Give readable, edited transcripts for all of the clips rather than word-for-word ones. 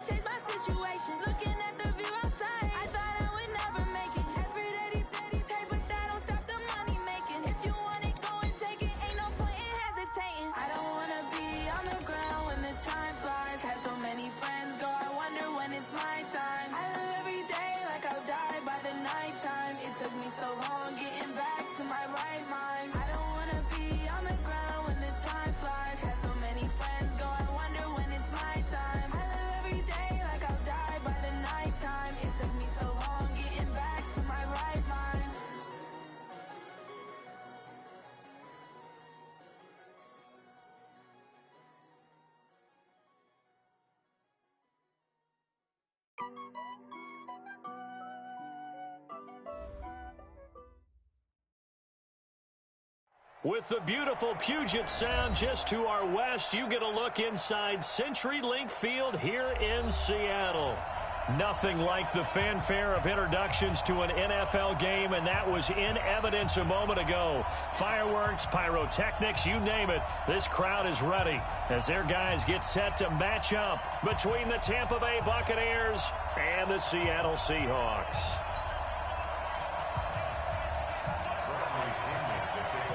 Change my situation, looking at the view outside. I thought I would never make it. Every day, but that don't stop the money making. If you want it, go and take it. Ain't no point in hesitating. I don't wanna be on the ground when the time flies. Had so many friends go, I wonder when it's my time. I live every day like I'll die by the nighttime. It took me so long getting back to my right mind. I don't wanna be on the ground when the time flies. Had so many friends go, I wonder when it's my time. I live every day like I'll die by the nighttime. It took me so long getting back to my right mind. With the beautiful Puget Sound just to our west, you get a look inside CenturyLink Field here in Seattle. Nothing like the fanfare of introductions to an NFL game, and that was in evidence a moment ago. Fireworks, pyrotechnics, you name it. This crowd is ready as their guys get set to match up between the Tampa Bay Buccaneers and the Seattle Seahawks.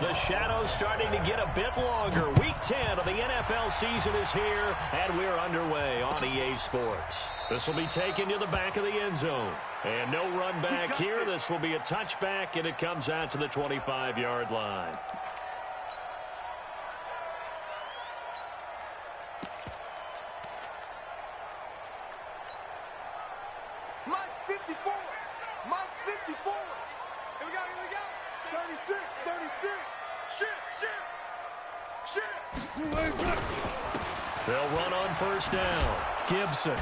The shadow's starting to get a bit longer. Week 10 of the NFL season is here, and we're underway on EA Sports. This will be taken to the back of the end zone. And no run back here. This will be a touchback, and it comes out to the 25-yard line. Mike's 54. Mike's 54. Here we go. 36. Shit. They'll run on first down. Gibson.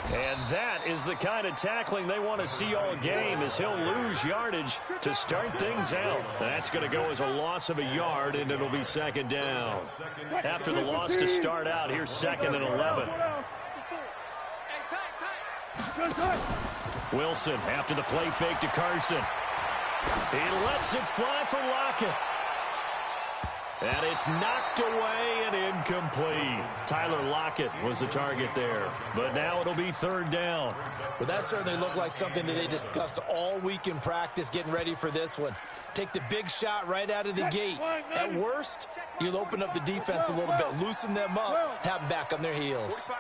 And that is the kind of tackling they want to see all game, as he'll lose yardage to start things out. That's going to go as a loss of a yard, and it'll be second down. After the loss to start out, here's second and 11. Wilson after the play fake to Carson. He lets it fly for Lockett. And it's knocked away and incomplete. Tyler Lockett was the target there. But now it'll be third down. Well, that certainly looked like something that they discussed all week in practice getting ready for this one. Take the big shot right out of the gate. At worst, you'll open up the defense a little bit, loosen them up, have them back on their heels.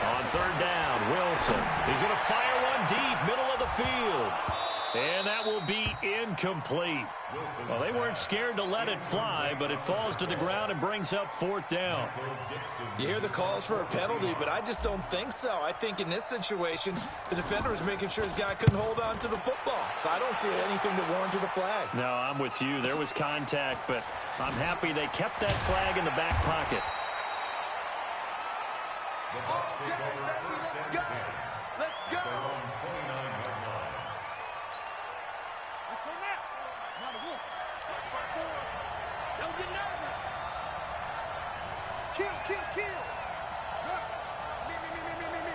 On third down, Wilson. He's going to fire one deep, middle of the field. And that will be incomplete. Well, they weren't scared to let it fly, but it falls to the ground and brings up fourth down. You hear the calls for a penalty, but I just don't think so. I think in this situation, the defender was making sure his guy couldn't hold on to the football. So I don't see anything to warrant to the flag. No, I'm with you. There was contact, but I'm happy they kept that flag in the back pocket. Let's go. Don't get nervous. Kill. Look. Me.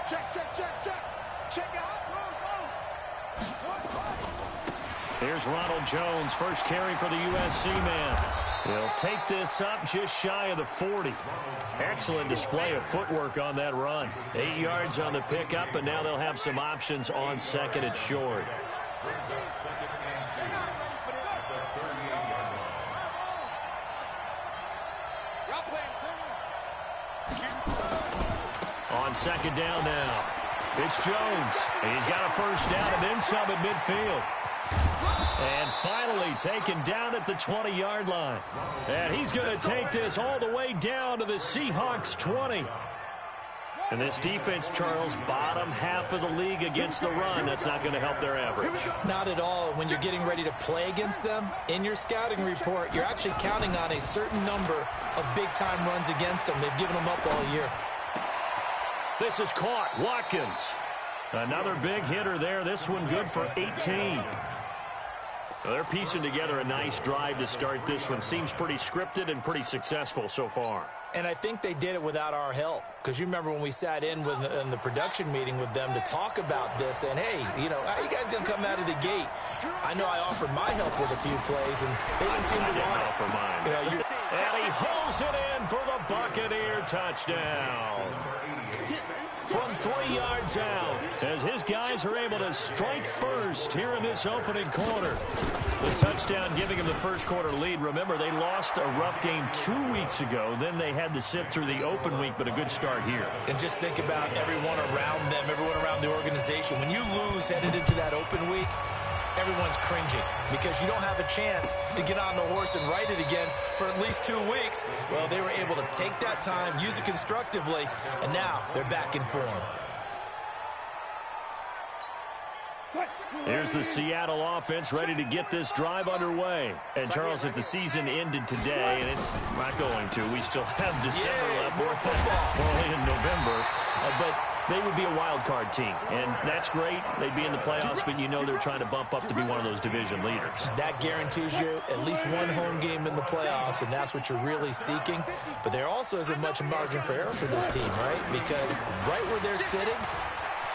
Check. Check it out. Go. Here's Ronald Jones, first carry for the USC man. He'll take this up just shy of the 40. Excellent display of footwork on that run. 8 yards on the pickup, and now they'll have some options on second and short. On second down now, it's Jones. He's got a first down and then some at midfield. And finally taken down at the 20-yard line. And he's going to take this all the way down to the Seahawks 20. And this defense, Charles, bottom half of the league against the run. That's not going to help their average. Not at all. When you're getting ready to play against them, in your scouting report, you're actually counting on a certain number of big-time runs against them. They've given them up all year. This is caught. Watkins. Another big hitter there. This one good for 18. Well, they're piecing together a nice drive to start this one. Seems pretty scripted and pretty successful so far. And I think they did it without our help. Because you remember when we sat in the production meeting with them to talk about this, and hey, you know, how you guys going to come out of the gate? I know I offered my help with a few plays, and they didn't seem to want it. For mine. You know, and he hauls it in for the Buccaneer touchdown. From 3 yards out, as his guys are able to strike first here in this opening quarter. The touchdown giving him the first quarter lead. Remember, they lost a rough game 2 weeks ago. Then they had to sit through the open week, but a good start here. And just think about everyone around them, everyone around the organization. When you lose headed into that open week, everyone's cringing because you don't have a chance to get on the horse and ride it again for at least 2 weeks. Well, they were able to take that time, use it constructively, and now they're back in form. Here's the Seattle offense ready to get this drive underway. And, Charles, if the season ended today, and it's not going to, we still have December left. We're only in November. But they would be a wild card team, and that's great. They'd be in the playoffs, but you know they're trying to bump up to be one of those division leaders. That guarantees you at least one home game in the playoffs, and that's what you're really seeking. But there also isn't much margin for error for this team, right? Because right where they're sitting,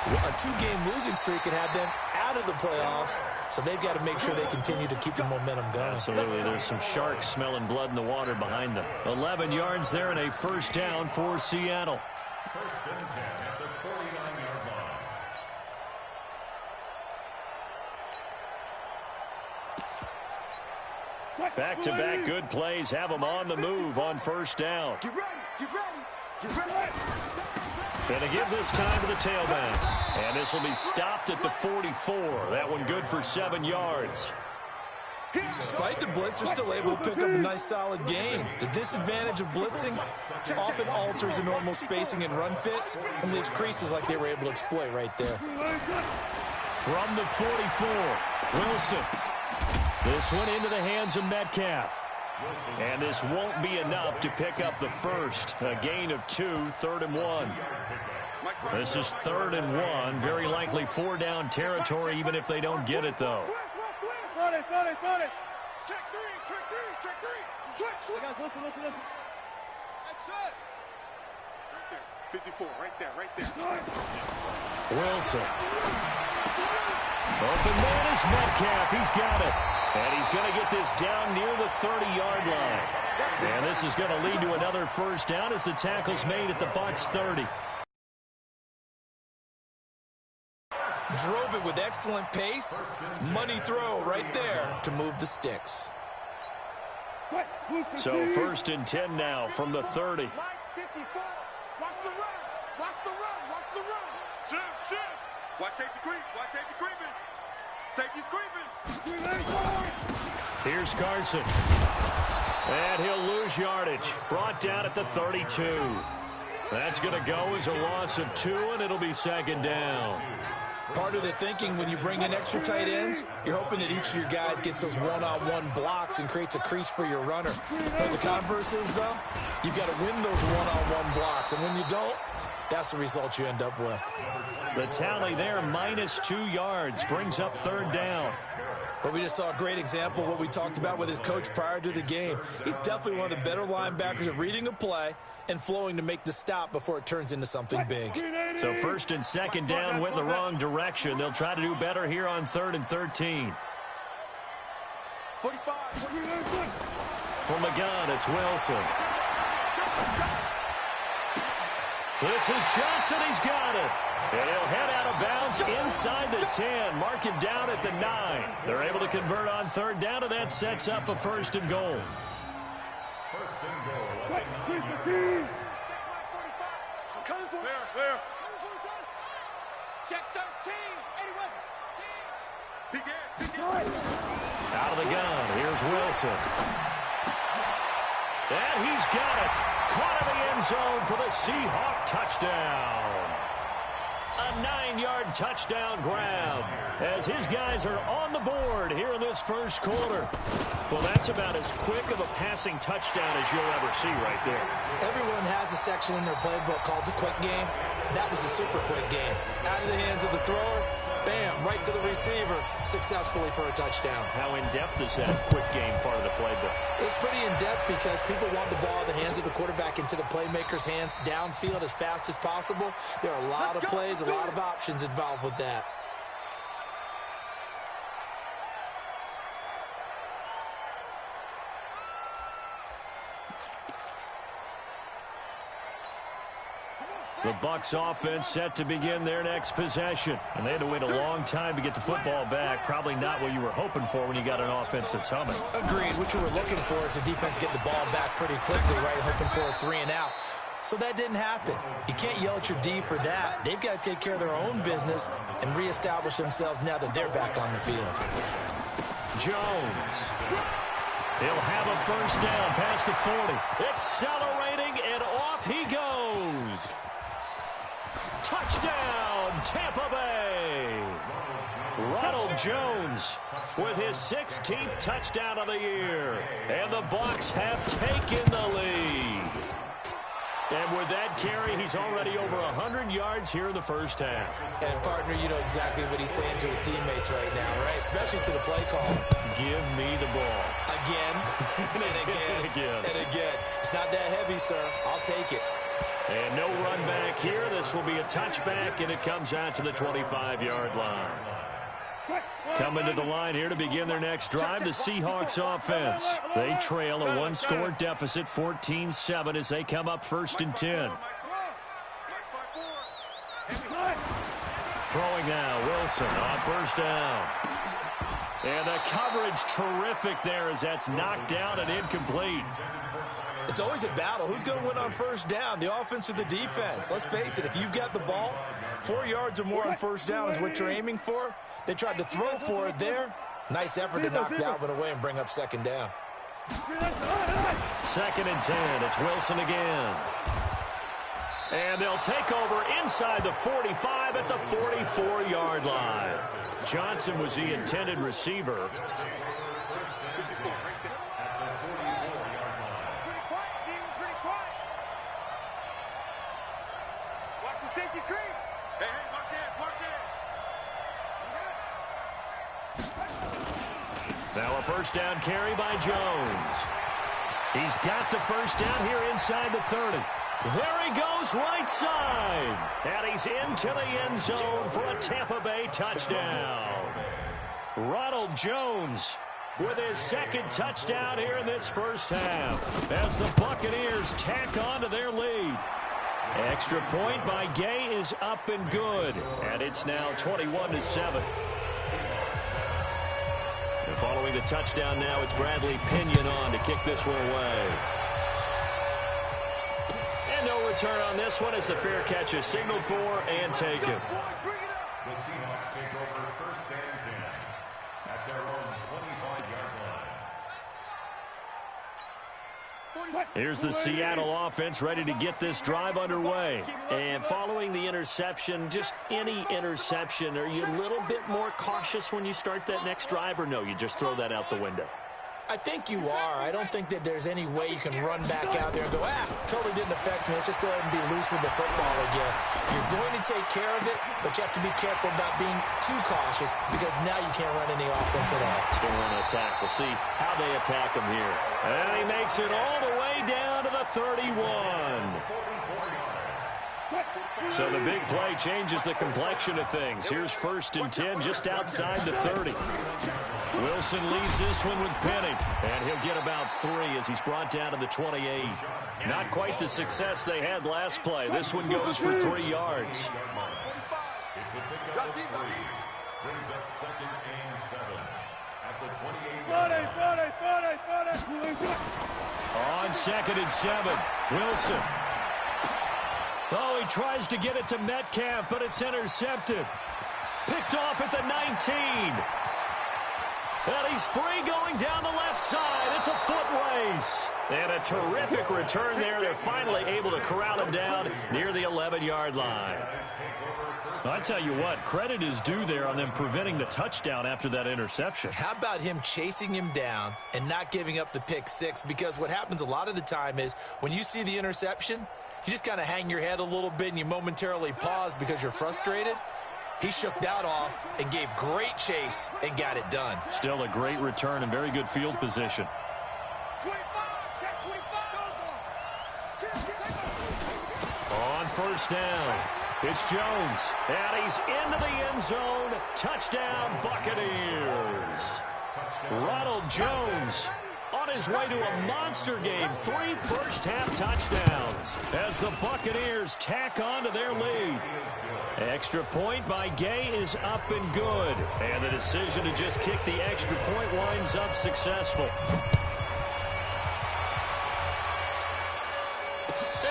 a 2-game losing streak can have them out of the playoffs, so they've got to make sure they continue to keep the momentum going. Absolutely. There's some sharks smelling blood in the water behind them. 11 yards there and a first down for Seattle. First and 10 at the 49-yard line. Back-to-back good plays have them on the move on first down. Get ready, get ready, get ready. Going to give this time to the tailback. And this will be stopped at the 44. That one good for 7 yards. Despite the blitz, they're still able to pick up a nice solid gain. The disadvantage of blitzing often alters the normal spacing and run fits and leaves creases like they were able to exploit right there. From the 44, Wilson. This one into the hands of Metcalf. And this won't be enough to pick up the first. A gain of 2, 3rd and 1. This is 3rd and 1. Very likely 4-down territory, even if they don't get it, though. Got it. Check three. Switch. Look. That's it. Right there. 54, right there. Wilson. Open man is Metcalf. He's got it. And he's going to get this down near the 30-yard line. And this is going to lead to another first down as the tackle's made at the Bucs 30. Drove it with excellent pace. Money throw right there to move the sticks. So 1st and 10 now from the 30. 54. Watch the run. Shift. Watch safety creeping. Safety's creeping. Here's Carson. And he'll lose yardage. Brought down at the 32. That's going to go as a loss of 2, and it'll be 2nd down. Part of the thinking when you bring in extra tight ends, you're hoping that each of your guys gets those one-on-one blocks and creates a crease for your runner. But the converse is, though, you've got to win those one-on-one blocks. And when you don't, that's the result you end up with. The tally there, minus 2 yards, brings up 3rd down. But we just saw a great example of what we talked about with his coach prior to the game. He's definitely one of the better linebackers at reading a play and flowing to make the stop before it turns into something big. So 1st and 2nd down went the wrong direction. They'll try to do better here on 3rd and 13. 45. From the gun, it's Wilson. This is Johnson. He's got it. And he'll head out of bounds inside the 10. Mark him down at the 9. They're able to convert on 3rd down, and that sets up a 1st and goal. 1st and goal. I'm coming for it. Fair. Check 13. 81. Begin. Out of the gun, here's Wilson. And he's got it. Caught in the end zone for the Seahawks touchdown. A 9-yard touchdown grab as his guys are on the board here in this first quarter. Well, that's about as quick of a passing touchdown as you'll ever see right there. Everyone has a section in their playbook called the quick game. That was a super quick game. Out of the hands of the thrower, Bam, right to the receiver, successfully for a touchdown. How in-depth is that quick game part of the playbook? It's pretty in-depth because people want the ball in the hands of the quarterback into the playmaker's hands downfield as fast as possible. There are a lot of plays, a lot of options involved with that. The Bucs offense set to begin their next possession. And they had to wait a long time to get the football back. Probably not what you were hoping for when you got an offense that's humming. Agreed. What you were looking for is the defense getting the ball back pretty quickly, right? Hoping for a 3 and out. So that didn't happen. You can't yell at your D for that. They've got to take care of their own business and reestablish themselves now that they're back on the field. Jones. He'll have a first down past the 40. Accelerating, and off he goes. Touchdown, Tampa Bay. Ronald Jones with his 16th touchdown of the year. And the Bucs have taken the lead. And with that carry, he's already over 100 yards here in the first half. And, partner, you know exactly what he's saying to his teammates right now, right? Especially to the play call. Give me the ball. Again, and again, and again. It's not that heavy, sir. I'll take it. And no run back here. This will be a touchback, and it comes out to the 25-yard line. Coming to the line here to begin their next drive, the Seahawks offense. They trail a one-score deficit, 14-7, as they come up 1st and 10. Throwing now, Wilson on first down. And the coverage terrific there as that's knocked down and incomplete. It's always a battle. Who's going to win on first down, the offense or the defense? Let's face it, if you've got the ball, 4 yards or more on first down is what you're aiming for. They tried to throw for it there. Nice effort to knock that one away and bring up second down. 2nd and 10. It's Wilson again. And they'll take over inside the 45 at the 44-yard line. Johnson was the intended receiver. Watch the safety creep. Hey, watch this, watch this. Now a first down carry by Jones. He's got the first down here inside the 30. There he goes, right side. And he's into the end zone for a Tampa Bay touchdown. Ronald Jones with his 2nd touchdown here in this first half as the Buccaneers tack on to their lead. Extra point by Gay is up and good. And it's now 21-7. And following the touchdown now, it's Bradley Pinion on to kick this one away. And no return on this one as the fair catch is signaled for and taken. The Seahawks take over 1st and 10 at their own 25-yard line. Here's the Seattle offense ready to get this drive underway. And following the interception, just any interception, are you a little bit more cautious when you start that next drive, or no, you just throw that out the window? I think you are. I don't think that there's any way you can run back out there and go, totally didn't affect me. Let's just go ahead and be loose with the football again. You're going to take care of it, but you have to be careful about being too cautious because now you can't run any offense at all. It's going to run an attack. We'll see how they attack him here. And he makes it all the way down to the 31. So the big play changes the complexion of things. Here's 1st and 10 just outside the 30. Wilson leaves this one with Penny, and he'll get about 3 as he's brought down to the 28. Not quite the success they had last play. This one goes for 3 yards. It's a pickup of 3. Brings up 2nd and 7 at the 28. On 2nd and 7, Wilson. Oh, he tries to get it to Metcalf, but it's intercepted. Picked off at the 19. And he's free going down the left side. It's a foot race. And a terrific return there. They're finally able to corral him down near the 11-yard line. I tell you what, credit is due there on them preventing the touchdown after that interception. How about him chasing him down and not giving up the pick 6? Because what happens a lot of the time is when you see the interception, you just kind of hang your head a little bit and you momentarily pause because you're frustrated. He shook that off and gave great chase and got it done. Still a great return and very good field position. 25, check 25. On first down, it's Jones, and he's into the end zone. Touchdown, Buccaneers. Ronald Jones on his way to a monster game. 3 first-half touchdowns as the Buccaneers tack on to their lead. Extra point by Gay is up and good. And the decision to just kick the extra point winds up successful.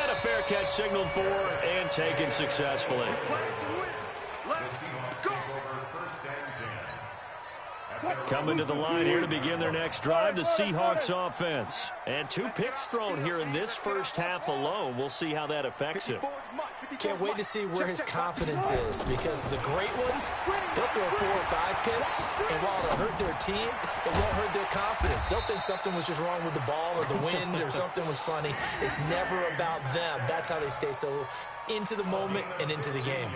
And a fair catch signaled for and taken successfully. Coming to the line here to begin their next drive, the Seahawks offense. And 2 picks thrown here in this first half alone. We'll see how that affects him. Can't wait to see where his confidence is, because the great ones, they'll throw 4 or 5 picks, and while it'll hurt their team, it won't hurt their confidence. They'll think something was just wrong with the ball or the wind or something was funny. It's never about them. That's how they stay so into the moment and into the game.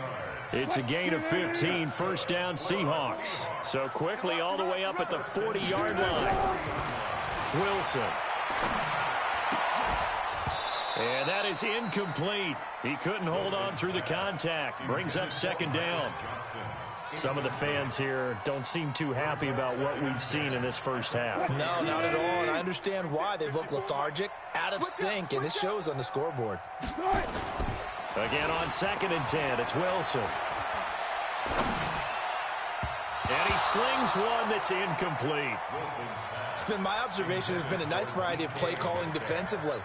It's a gain of 15, first down Seahawks. So quickly all the way up at the 40-yard line. Wilson. And that is incomplete. He couldn't hold on through the contact. Brings up second down. Some of the fans here don't seem too happy about what we've seen in this first half. No, not at all, and I understand why. They look lethargic, out of sync, and this shows on the scoreboard. Again on 2nd and 10, it's Wilson. And he slings one that's incomplete. It's been my observation there's been a nice variety of play calling defensively.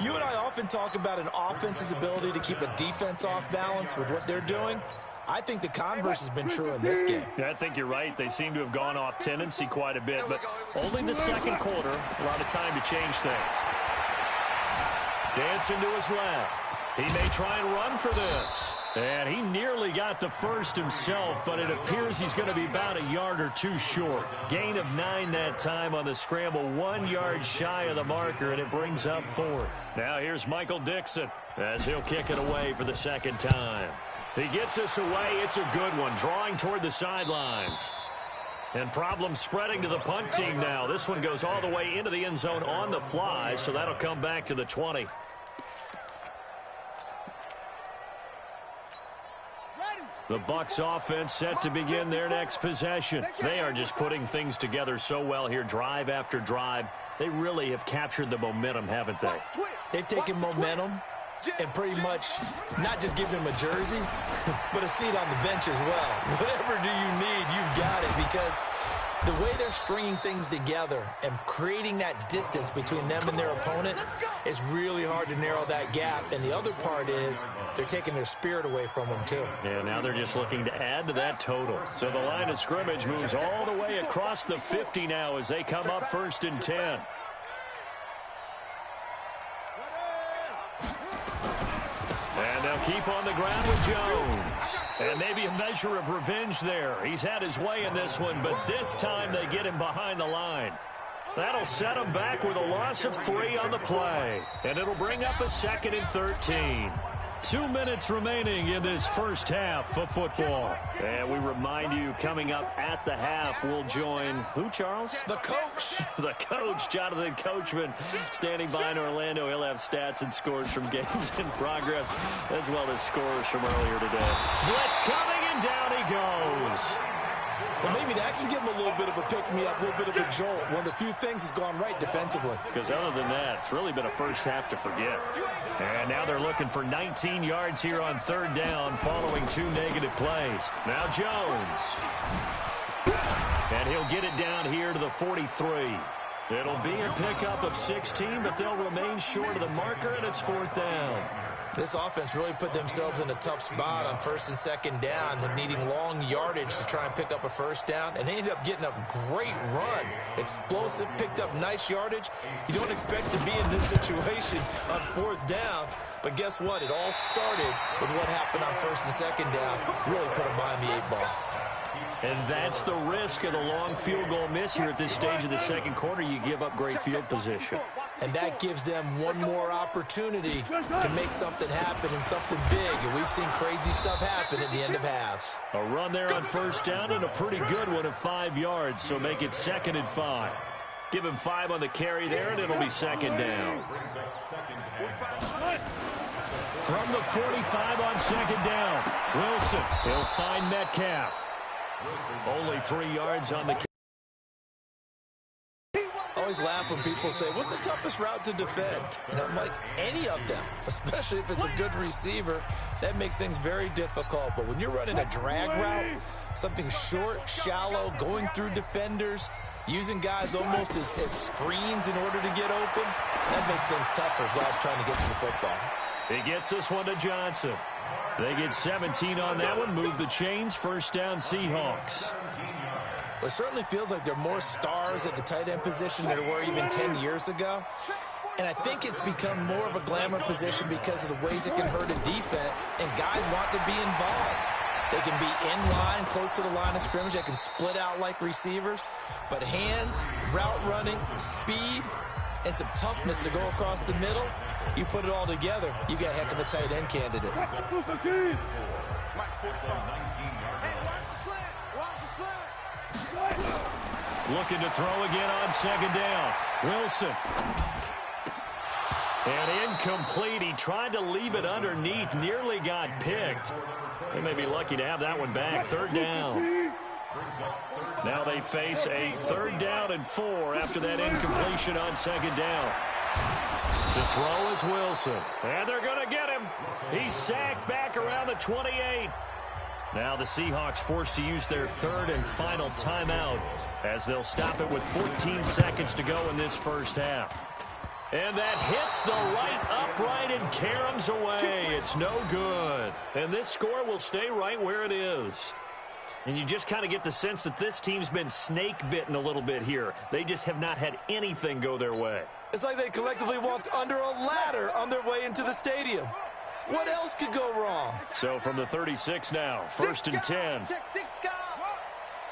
You and I often talk about an offense's ability to keep a defense off balance with what they're doing. I think the converse has been true in this game. Yeah, I think you're right. They seem to have gone off tendency quite a bit, but only the second quarter, a lot of time to change things. Dancing to his left. He may try and run for this. And he nearly got the first himself, but it appears he's going to be about a yard or 2 short. Gain of 9 that time on the scramble, 1 yard shy of the marker, and it brings up 4th. Now here's Michael Dixon as he'll kick it away for the second time. He gets us away. It's a good one, drawing toward the sidelines. And problems spreading to the punt team now. This one goes all the way into the end zone on the fly, so that'll come back to the 20. The Bucs offense set to begin their next possession. They are just putting things together so well here, drive after drive. They really have captured the momentum, haven't they? They've taken momentum and pretty much not just given him a jersey, but a seat on the bench as well. Whatever do you need, you've got it, because the way they're stringing things together and creating that distance between them and their opponent, it's really hard to narrow that gap. And the other part is they're taking their spirit away from them, too. Yeah, now they're just looking to add to that total. So the line of scrimmage moves all the way across the 50 now as they come up 1st and 10. And they'll keep on the ground with Jones. And maybe a measure of revenge there. He's had his way in this one, but this time they get him behind the line. That'll set him back with a loss of 3 on the play. And it'll bring up a 2nd and 13. 2 minutes remaining in this first half of football. And we remind you, coming up at the half, we'll join who, Charles? The coach. The coach, Jonathan Coachman, standing by in Orlando. He'll have stats and scores from games in progress, as well as scores from earlier today. Blitz coming, and down he goes. Well, maybe that can give him a little bit of a pick-me-up, a little bit of a jolt. One of the few things has gone right defensively. Because other than that, it's really been a first half to forget. And now they're looking for 19 yards here on 3rd down following 2 negative plays. Now Jones. And he'll get it down here to the 43. It'll be a pickup of 16, but they'll remain short of the marker, and it's 4th down. This offense really put themselves in a tough spot on 1st and 2nd down and needing long yardage to try and pick up a 1st down. And they ended up getting a great run. Explosive, picked up nice yardage. You don't expect to be in this situation on 4th down. But guess what? It all started with what happened on 1st and 2nd down. Really put them behind the 8 ball. And that's the risk of the long field goal miss here at this stage of the second quarter. You give up great field position. And that gives them one more opportunity to make something happen and something big. And we've seen crazy stuff happen at the end of halves. A run there on first down and a pretty good one of 5 yards, so make it 2nd and 5. Give him 5 on the carry there, and it'll be 2nd down. From the 45 on 2nd down, Wilson, he'll find Metcalf. Only 3 yards on the carry. I always laugh when people say, what's the toughest route to defend? And I'm like, any of them, especially if it's a good receiver. That makes things very difficult. But when you're running a drag route, something short, shallow, going through defenders, using guys almost as screens in order to get open, that makes things tough for guys trying to get to the football. He gets this one to Johnson. They get 17 on that one, move the chains, first down Seahawks. It certainly feels like there are more stars at the tight end position than there were even 10 years ago. And I think it's become more of a glamour position because of the ways it can hurt a defense, and guys want to be involved. They can be in line, close to the line of scrimmage. They can split out like receivers. But hands, route running, speed, and some toughness to go across the middle, you put it all together, you got a heck of a tight end candidate. Looking to throw again on 2nd down. Wilson. And incomplete. He tried to leave it underneath. Nearly got picked. They may be lucky to have that one back. 3rd down. Now they face a 3rd down and 4 after that incompletion on 2nd down. To throw is Wilson. And they're going to get him. He's sacked back around the 28. Now the Seahawks forced to use their 3rd and final timeout as they'll stop it with 14 seconds to go in this first half. And that hits the right upright and caroms away. It's no good. And this score will stay right where it is. And you just kind of get the sense that this team's been snake-bitten a little bit here. They just have not had anything go their way. It's like they collectively walked under a ladder on their way into the stadium. What else could go wrong? So from the 36 now, 1st and 10. Check 6 go.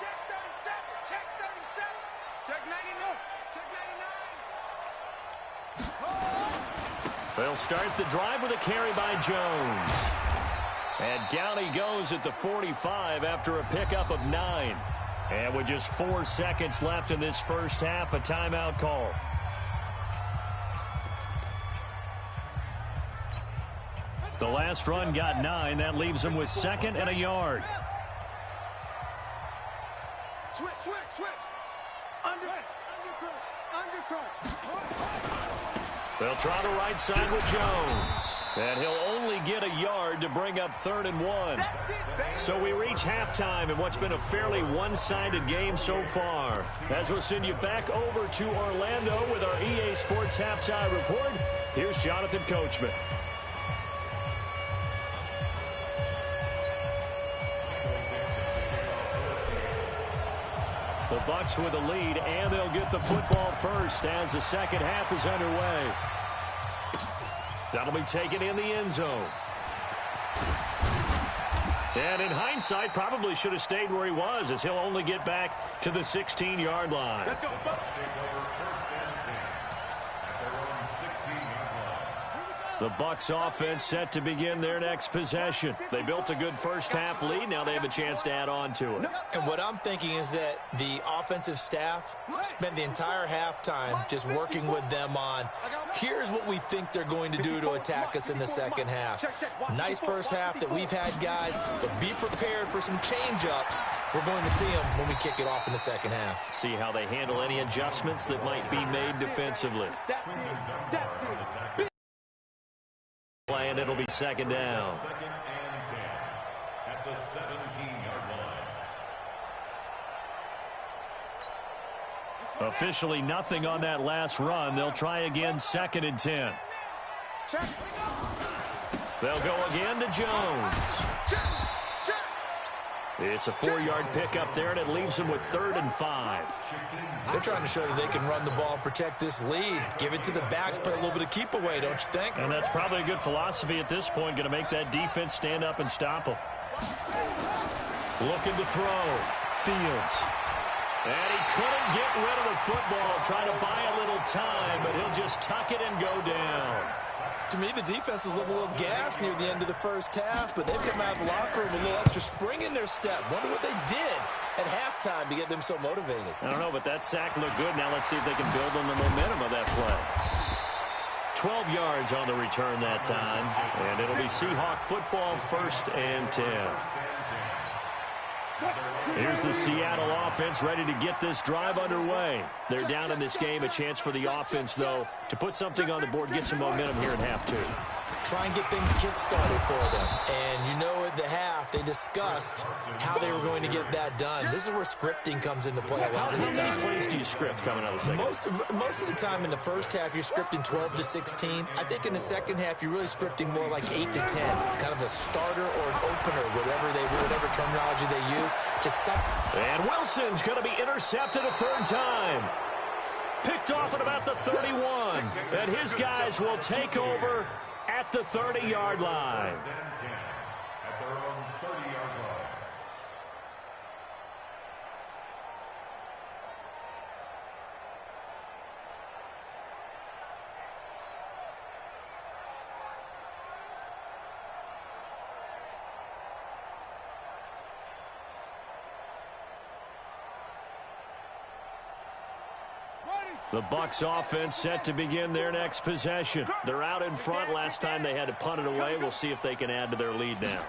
Check 37. Check 37. Check 99. Check 99. They'll start the drive with a carry by Jones. And down he goes at the 45 after a pickup of 9. And with just 4 seconds left in this first half, a timeout call. The last run got 9. That leaves him with 2nd and a yard. Switch. They'll try the right side with Jones. And he'll only get a yard to bring up 3rd and 1. So we reach halftime in what's been a fairly one-sided game so far. As we'll send you back over to Orlando with our EA Sports Halftime Report, here's Jonathan Coachman. The Bucs with a lead, and they'll get the football first as the second half is underway. That'll be taken in the end zone. And in hindsight, probably should have stayed where he was, as he'll only get back to the 16-yard line. Let's go, Bucs. The Bucs offense set to begin their next possession. They built a good first half lead. Now they have a chance to add on to it. And what I'm thinking is that the offensive staff spent the entire halftime just working with them on, here's what we think they're going to do to attack us in the second half. Nice first half that we've had, guys, but be prepared for some change-ups. We're going to see them when we kick it off in the second half. See how they handle any adjustments that might be made defensively. And it'll be 2nd down. 2nd and 10 at the 17-yard line. Officially nothing on that last run. They'll try again, 2nd and 10. They'll go again to Jones. It's a 4-yard pickup there, and it leaves them with 3rd and 5. They're trying to show that they can run the ball and protect this lead. Give it to the backs, play a little bit of keep away, don't you think? And that's probably a good philosophy at this point, going to make that defense stand up and stop them. Looking to throw. Fields. And he couldn't get rid of the football, trying to buy a little time, but he'll just tuck it and go down. To me, the defense was a little gas near the end of the first half, but they've come out of the locker room with a little extra spring in their step. Wonder what they did at halftime to get them so motivated. I don't know, but that sack looked good. Now let's see if they can build on the momentum of that play. 12 yards on the return that time, and it'll be Seahawk football, 1st and 10. Here's the Seattle offense ready to get this drive underway. They're down in this game. A chance for the offense, though, to put something on the board, get some momentum here in half 2. Try and get things kick-started for them. And you know at the half, they discussed how they were going to get that done. This is where scripting comes into play a lot of the time. How many plays do you script coming out of the second? Most of the time in the first half, you're scripting 12 to 16. I think in the second half, you're really scripting more like 8 to 10. Kind of a starter or an opener, whatever terminology they use. Just something. And Wilson's going to be intercepted a 3rd time. Picked off at about the 31. And his guys will take over at the 30-yard line. At their own 30-yard line. The Bucs offense set to begin their next possession. They're out in front. Last time they had to punt it away. We'll see if they can add to their lead now.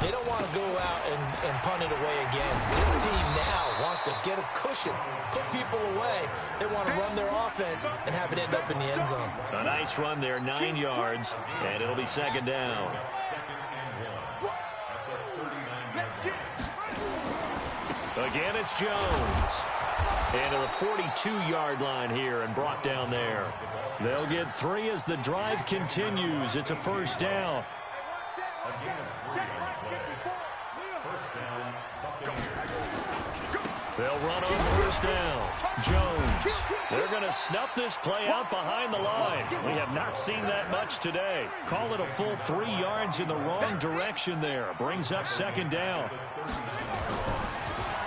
They don't want to go out and punt it away again. This team now wants to get a cushion, put people away. They want to run their offense and have it end up in the end zone. A nice run there, 9 yards, and it'll be 2nd down. Again, it's Jones. And to the 42-yard line here and brought down there. They'll get 3 as the drive continues. It's a 1st down. They'll run on 1st down. Jones. They're going to snuff this play out behind the line. We have not seen that much today. Call it a full 3 yards in the wrong direction there. Brings up 2nd down.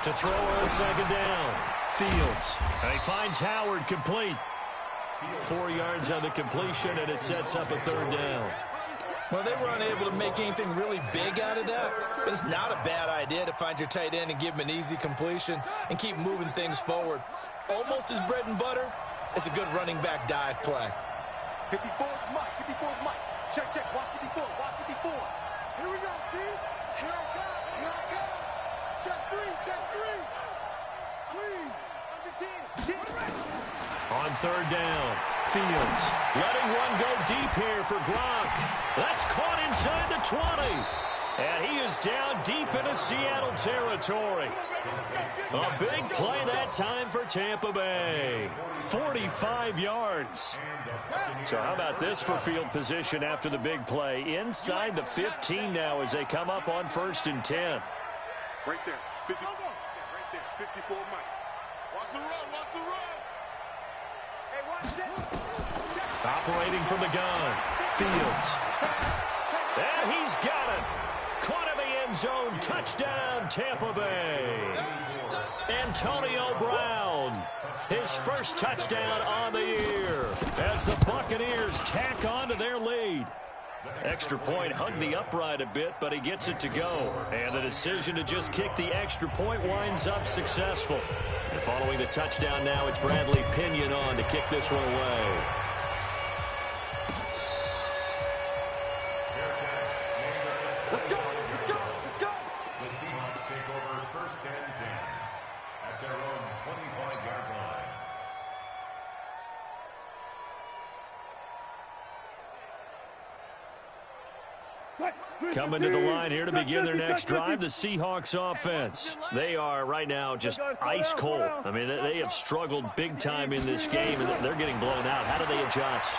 To throw on 2nd down. Fields. And he finds Howard complete. 4 yards on the completion, and it sets up a 3rd down. Well, they were unable to make anything really big out of that, but it's not a bad idea to find your tight end and give him an easy completion and keep moving things forward. Almost his bread and butter. It's a good running back dive play. 54 is Mike. 54 is Mike. Check, check. Watch 54. Watch 54. Here we go, T. Here I come. Here I come. Check 3. Check 3. Squeeze. On 3rd down, Fields letting one go deep here for Gronk. That's caught inside the 20. And he is down deep into Seattle territory. A big play that time for Tampa Bay. 45 yards. So how about this for field position after the big play? Inside the 15 now as they come up on 1st and 10. Right there. 50. Right there. 54 Mike. Watch the run. Watch the run. Hey, watch it. Operating from the gun. Fields. And he's got it. Caught in the end zone. Touchdown, Tampa Bay. Antonio Brown. His first touchdown on the year as the Buccaneers tack on to their lead. Extra point hugged the upright a bit, but he gets it to go. And the decision to just kick the extra point winds up successful. And following the touchdown now, it's Bradley Pinion on to kick this one away. Let's go. Let's go. Let's go. The Seahawks take over 1st and 10 at their own 25-yard line. Coming to the line here to begin their next drive, the Seahawks offense. They are right now just ice cold. I mean, they have struggled big time in this game, and they're getting blown out. How do they adjust?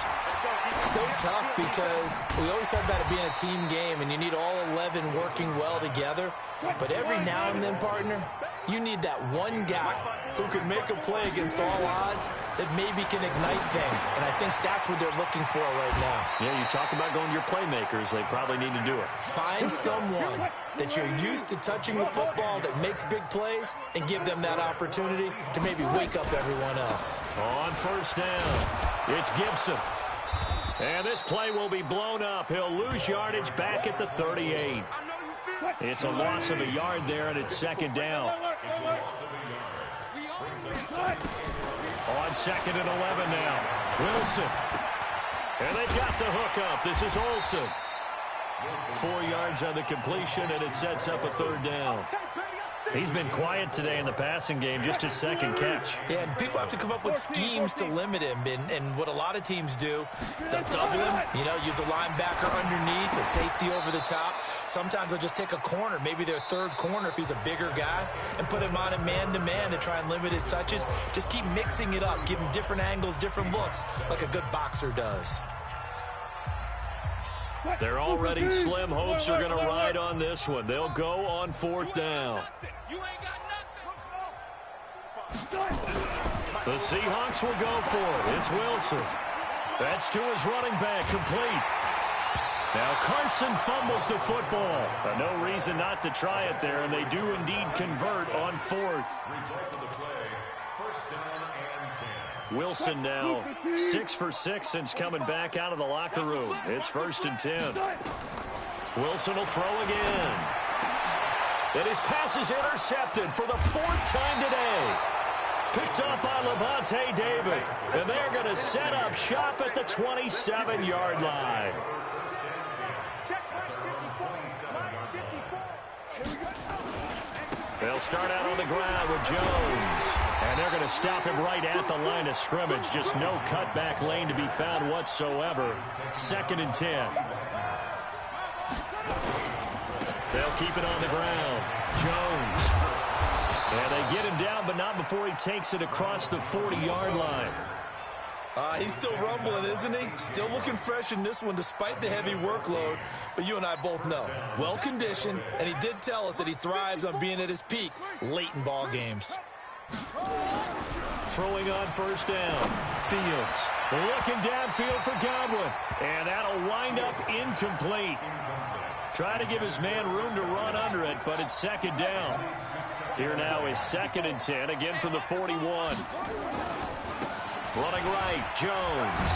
So tough because we always talk about it being a team game, and you need all 11 working well together. But every now and then, partner, you need that one guy who can make a play against all odds that maybe can ignite things. And I think that's what they're looking for right now. Yeah, you talk about going to your playmakers. They probably need to do it. Find someone that you're used to touching the football that makes big plays and give them that opportunity to maybe wake up everyone else. On 1st down. It's Gibson. And this play will be blown up. He'll lose yardage back at the 38. It's a loss of a yard there, and it's second down. On second and 11 now. Wilson. And they've got the hook up. This is Olsen. 4 yards on the completion, and it sets up a third down. He's been quiet today in the passing game, just his second catch. Yeah, and people have to come up with schemes to limit him. And what a lot of teams do, they'll double him, use a linebacker underneath, a safety over the top. Sometimes they'll just take a corner, maybe their third corner if he's a bigger guy, and put him on a man-to-man to try and limit his touches. Just keep mixing it up, give him different angles, different looks, like a good boxer does. Their already slim hopes are going to ride on this one. They'll go on fourth down. The Seahawks will go for it. It's Wilson. That's to his running back, complete. Now Carson fumbles the football. No reason not to try it there, and they do indeed convert on fourth. Wilson now 6 for 6 since coming back out of the locker room. It's 1st and 10. Wilson will throw again. And his pass is intercepted for the 4th time today. Picked up by Levante David. And they're going to set up shop at the 27-yard line. They'll start out on the ground with Jones. And they're going to stop him right at the line of scrimmage. Just no cutback lane to be found whatsoever. 2nd and 10. They'll keep it on the ground. Jones. And they get him down, but not before he takes it across the 40-yard line. He's still rumbling, isn't he? Still looking fresh in this one despite the heavy workload. But you and I both know, well-conditioned, and he did tell us that he thrives on being at his peak late in ball games. Throwing on first down. Fields looking downfield for Godwin. And that'll wind up incomplete. Trying to give his man room to run under it, but it's second down. Here now is 2nd and 10, again from the 41. Running right, Jones.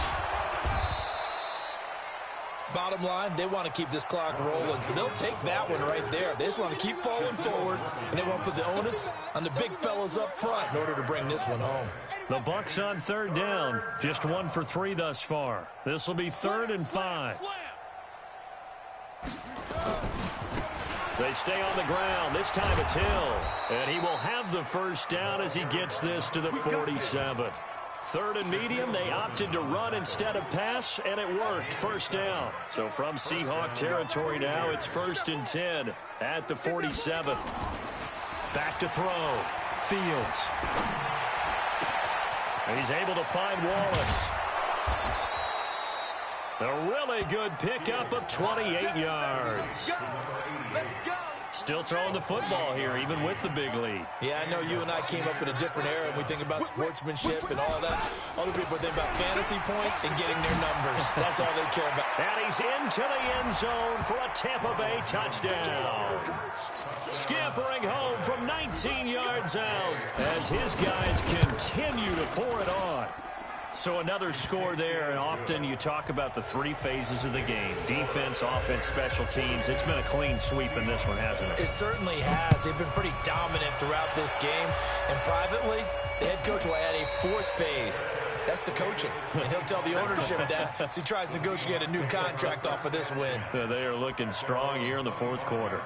Bottom line, they want to keep this clock rolling, so they'll take that one right there. They just want to keep falling forward, and they want to put the onus on the big fellas up front in order to bring this one home. The Bucs on third down, just 1 for 3 thus far. This will be 3rd and 5. They stay on the ground. This time it's Hill, and he will have the first down as he gets this to the 47. 3rd and medium, they opted to run instead of pass, and it worked. First down. So from Seahawk territory now, it's 1st and 10 at the 47. Back to throw. Fields. And he's able to find Wallace. A really good pickup of 28 yards. Still throwing the football here, even with the big lead. Yeah, I know you and I came up in a different era, and we think about sportsmanship and all that. Other people think about fantasy points and getting their numbers. That's all they care about. And he's into the end zone for a Tampa Bay touchdown. Scampering home from 19 yards out as his guys continue to pour it on. So another score there, and often you talk about the 3 phases of the game. Defense, offense, special teams. It's been a clean sweep in this one, hasn't it? It certainly has. They've been pretty dominant throughout this game. And privately, the head coach will add a 4th phase. That's the coaching. And he'll tell the ownership that as he tries to negotiate a new contract off of this win. Yeah, they are looking strong here in the 4th quarter.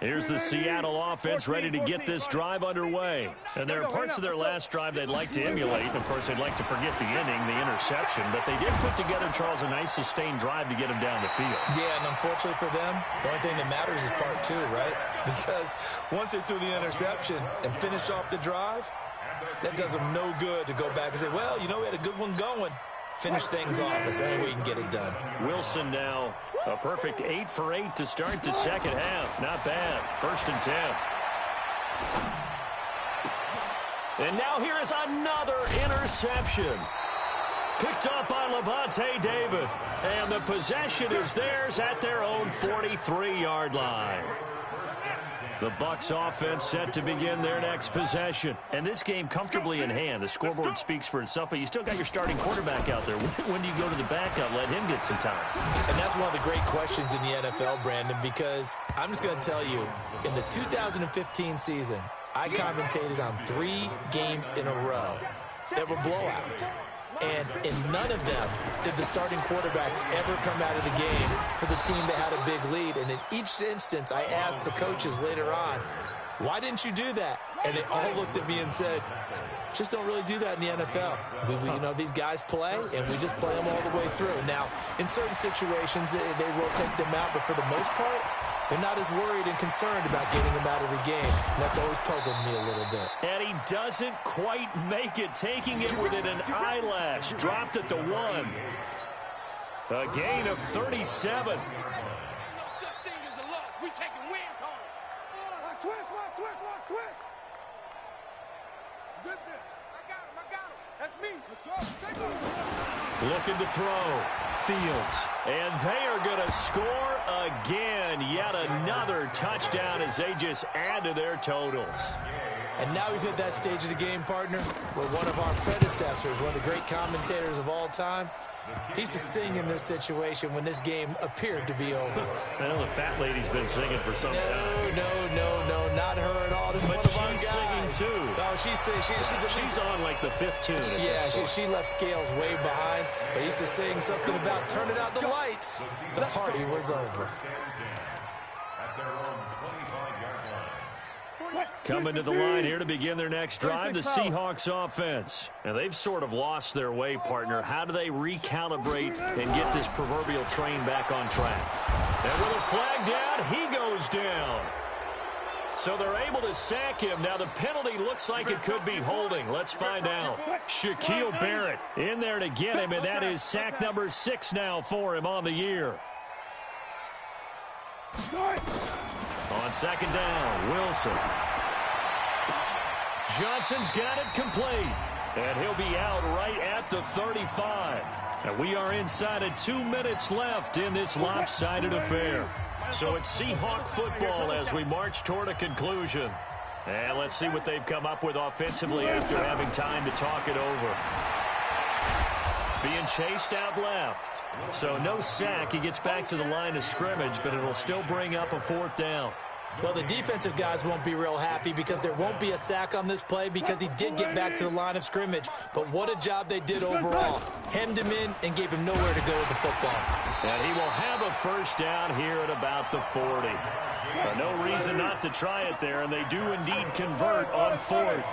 Here's the Seattle offense ready to get this drive underway. And there are parts of their last drive they'd like to emulate. And of course, they'd like to forget the inning, the interception. But they did put together, Charles, a nice sustained drive to get them down the field. Yeah, and unfortunately for them, the only thing that matters is part 2, right? Because once they threw the interception and finished off the drive, that does them no good to go back and say, well, we had a good one going. Finish things off. That's the only way you can get it done. Wilson now a perfect 8 for 8 to start the second half. Not bad. 1st and 10. And now here is another interception. Picked up by Levante David. And the possession is theirs at their own 43-yard line. The Bucs offense set to begin their next possession. And this game comfortably in hand. The scoreboard speaks for itself, but you still got your starting quarterback out there. When do you go to the backup? Let him get some time. And that's one of the great questions in the NFL, Brandon, because I'm just going to tell you, in the 2015 season, I commentated on 3 games in a row that were blowouts. And in none of them did the starting quarterback ever come out of the game for the team that had a big lead. And in each instance, I asked the coaches later on, why didn't you do that? And they all looked at me and said, just don't really do that in the NFL. You know, these guys play, and we just play them all the way through. Now, in certain situations, they will take them out, but for the most part, they're not as worried and concerned about getting them out of the game. And that's always puzzled me a little bit. And he doesn't quite make it, taking it within an eyelash. Dropped at the 1. A gain of 37. Looking to throw. Fields. And they are going to score again. Yet another touchdown as they just add to their totals. And now we've hit that stage of the game, partner, where one of our predecessors, one of the great commentators of all time, he used to sing in this situation when this game appeared to be over. I know the fat lady's been singing for some time. No, not her at all. This is one of our guys. She's singing too. Oh, she's on like the 5th tune. Yeah, she left Scales way behind, but he used to sing something about turning out the lights. The party was over. Coming to the line here to begin their next drive, the Seahawks offense. Now, they've sort of lost their way, partner. How do they recalibrate and get this proverbial train back on track? And with a flag down, he goes down. So they're able to sack him. Now, the penalty looks like it could be holding. Let's find out. Shaquille Barrett in there to get him, and that is sack number 6 now for him on the year. On second down, Wilson. Johnson's got it complete. And he'll be out right at the 35. And we are inside of 2 minutes left in this lopsided affair. So it's Seahawk football as we march toward a conclusion. And let's see what they've come up with offensively after having time to talk it over. Being chased out left. So no sack. He gets back to the line of scrimmage, but it'll still bring up a 4th down. Well, the defensive guys won't be real happy because there won't be a sack on this play because he did get back to the line of scrimmage. But what a job they did overall. Hemmed him in and gave him nowhere to go with the football. And he will have a 1st down here at about the 40. No reason not to try it there, and they do indeed convert on 4th.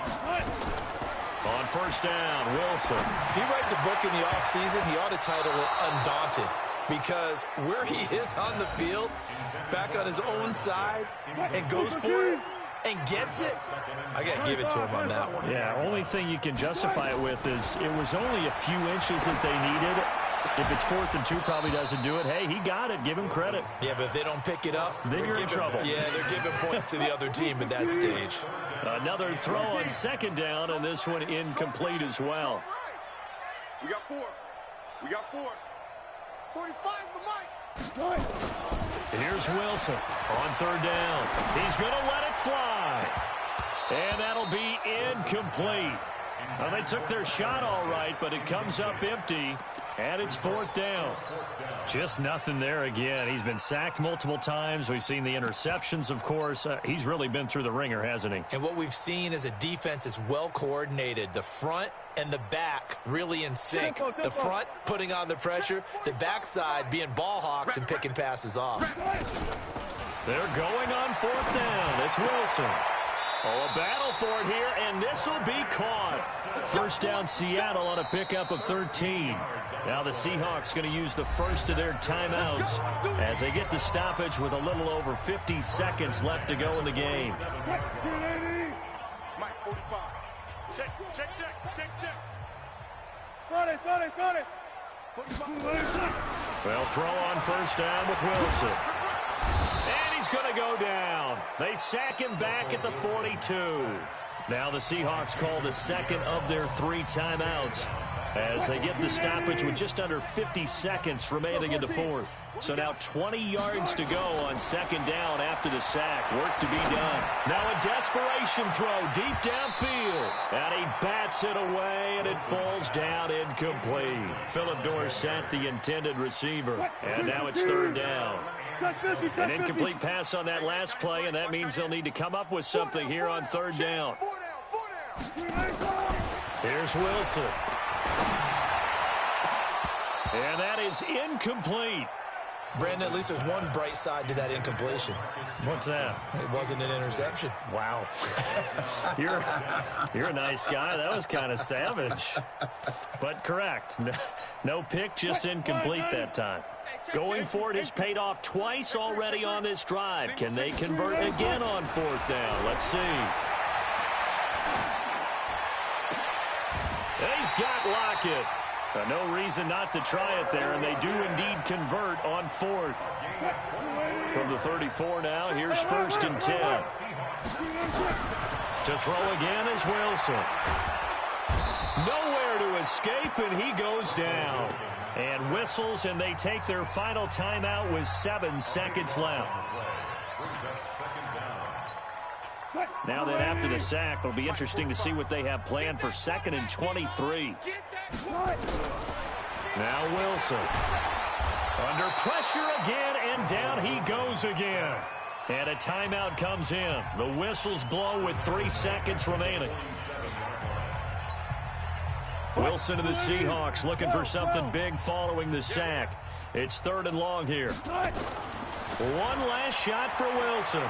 On 1st down, Wilson. If he writes a book in the offseason, he ought to title it Undaunted, because where he is on the field, back on his own side, and goes for it and gets it, I got to give it to him on that one. Yeah, only thing you can justify it with is it was only a few inches that they needed. If it's 4th and 2, probably doesn't do it. Hey, he got it. Give him credit. Yeah, but if they don't pick it up, then you're in trouble. Yeah, they're giving points to the other team at that stage. Another throw on 2nd down, and this one incomplete as well. We got 4. 45's the mic. Here's Wilson on 3rd down. He's going to let it fly. And that'll be incomplete. Well, they took their shot all right, but it comes up empty. And it's 4th down. Just nothing there again. He's been sacked multiple times. We've seen the interceptions, of course. He's really been through the ringer, hasn't he? And what we've seen is a defense that's well coordinated. The front and the back really in sync. The front putting on the pressure. The backside being ball hawks and picking passes off. They're going on 4th down. It's Wilson. Oh, a battle for it here, and this will be caught. 1st down, Seattle on a pickup of 13. Now the Seahawks going to use the first of their timeouts as they get the stoppage with a little over 50 seconds left to go in the game. Mike, 45. Check. Got it. 45. Well, throw on 1st down with Wilson. And he's going to go down. They sack him back at the 42. Now the Seahawks call the second of their 3 timeouts. as they get the stoppage with just under 50 seconds remaining in the fourth. So now 20 yards to go on second down after the sack. Work to be done. Now a desperation throw deep downfield. And he bats it away, and it falls down incomplete. Philip Dorsett, the intended receiver. And now it's third down. An incomplete pass on that last play, and that means they'll need to come up with something here on third down. Here's Wilson. And that is incomplete. Brandon, at least there's one bright side to that incompletion. What's that? It wasn't an interception. Wow. You're a nice guy. That was kind of savage. But correct. No pick, just incomplete that time. Going for it has paid off twice already on this drive. Can they convert again on fourth down? Let's see. He's got Lockett. No reason not to try it there, and they do indeed convert on fourth. From the 34 now, here's first and 10. To throw again is Wilson. Nowhere to escape, and he goes down. And whistles, and they take their final timeout with 7 seconds left. Now then, after the sack, it'll be interesting to see what they have planned for 2nd and 23. Now Wilson. Under pressure again, and down he goes again. And a timeout comes in. The whistles blow with 3 seconds remaining. Wilson and the Seahawks looking for something big following the sack. It's 3rd and long here. One last shot for Wilson.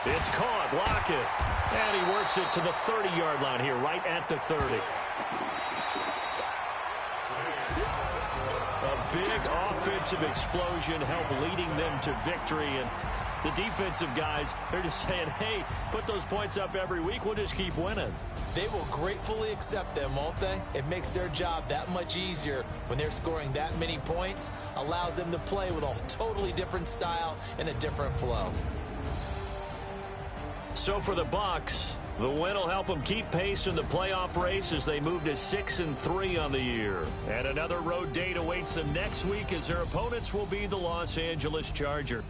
It's caught. Lockett. And he works it to the 30-yard line here, right at the 30. A big offensive explosion helped leading them to victory. And the defensive guys, they're just saying, hey, put those points up every week. We'll just keep winning. They will gratefully accept them, won't they? It makes their job that much easier when they're scoring that many points. Allows them to play with a totally different style and a different flow. So for the Bucs, the win will help them keep pace in the playoff race as they move to 6-3 on the year. And another road date awaits them next week as their opponents will be the Los Angeles Chargers.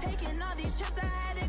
Taking all these trips I had to